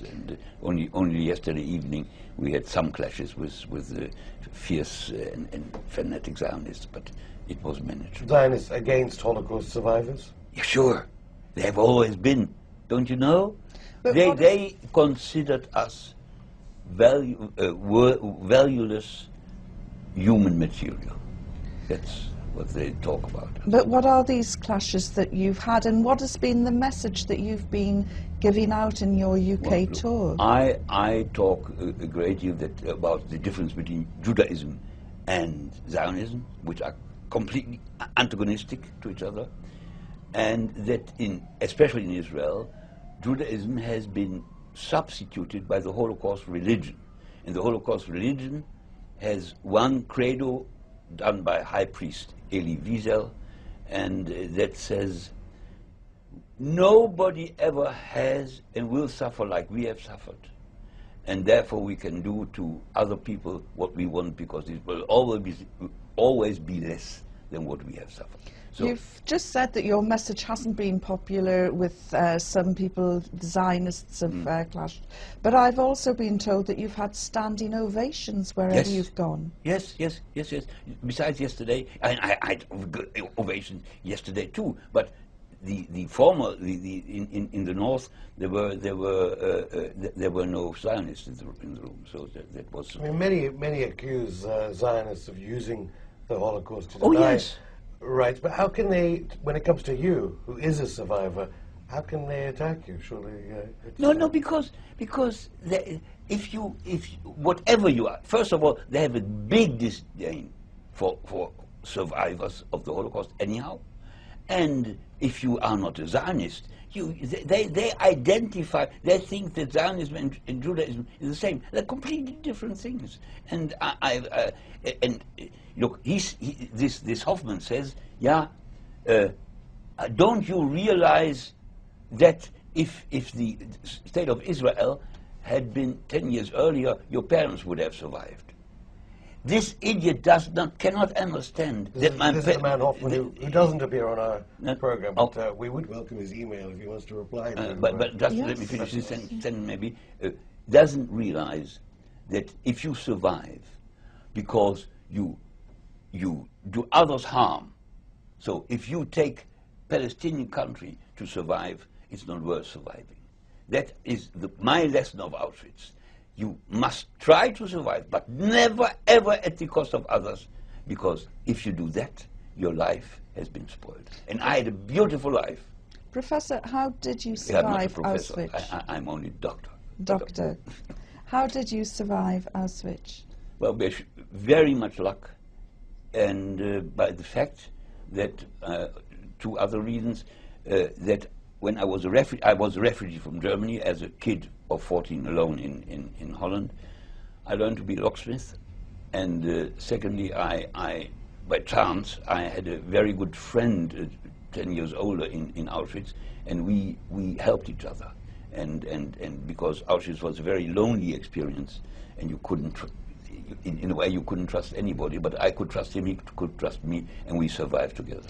And only yesterday evening we had some clashes with fierce and fanatic Zionists, but it was manageable. Zionists against Holocaust survivors? Yeah, sure. They have always been. Don't you know? But They considered us valueless human material. That's what they talk about. But what are these clashes that you've had, and what has been the message that you've been giving out in your UK tour? I talk a great deal about the difference between Judaism and Zionism, which are completely antagonistic to each other, and that especially in Israel, Judaism has been substituted by the Holocaust religion. And the Holocaust religion has one credo done by High Priest Elie Wiesel, and that says, nobody ever has and will suffer like we have suffered, and therefore we can do to other people what we want, because it will always be less than what we have suffered. So you've just said that your message hasn't been popular with some people, the Zionists have clashed, but I've also been told that you've had standing ovations wherever you've gone. Yes. Besides yesterday, I had ovations yesterday too, but the former, in the north, there were no Zionists in the room, so that was. I mean, many accuse Zionists of using the Holocaust to deny rights, but how can they, when it comes to you, who is a survivor, how can they attack you? Surely, no, because if whatever you are, first of all, they have a big disdain for survivors of the Holocaust anyhow. And if you are not a Zionist, they identify, they think that Zionism and Judaism is the same. They're completely different things. And look, this Hoffman says, don't you realize that if the state of Israel had been 10 years earlier, your parents would have survived? This idiot cannot understand that my This is the man Hoffman who doesn't appear on our program, but we would welcome his email if he wants to reply. But just let me finish this sentence maybe. Doesn't realize that if you survive because you do others harm, so if you take Palestinian country to survive, it's not worth surviving. That is my lesson of Auschwitz. You must try to survive, but never ever at the cost of others, because if you do that, your life has been spoiled. And I had a beautiful life. Professor, how did you survive Auschwitz? I'm only doctor. Doctor. How did you survive Auschwitz? Well, very much luck, and by the fact that two other reasons, that when I was a refugee from Germany as a kid of 14 alone in Holland. I learned to be a locksmith, and secondly, I by chance, I had a very good friend 10 years older in Auschwitz, and we helped each other. And because Auschwitz was a very lonely experience, and you couldn't, in a way you couldn't trust anybody, but I could trust him, he could trust me, and we survived together.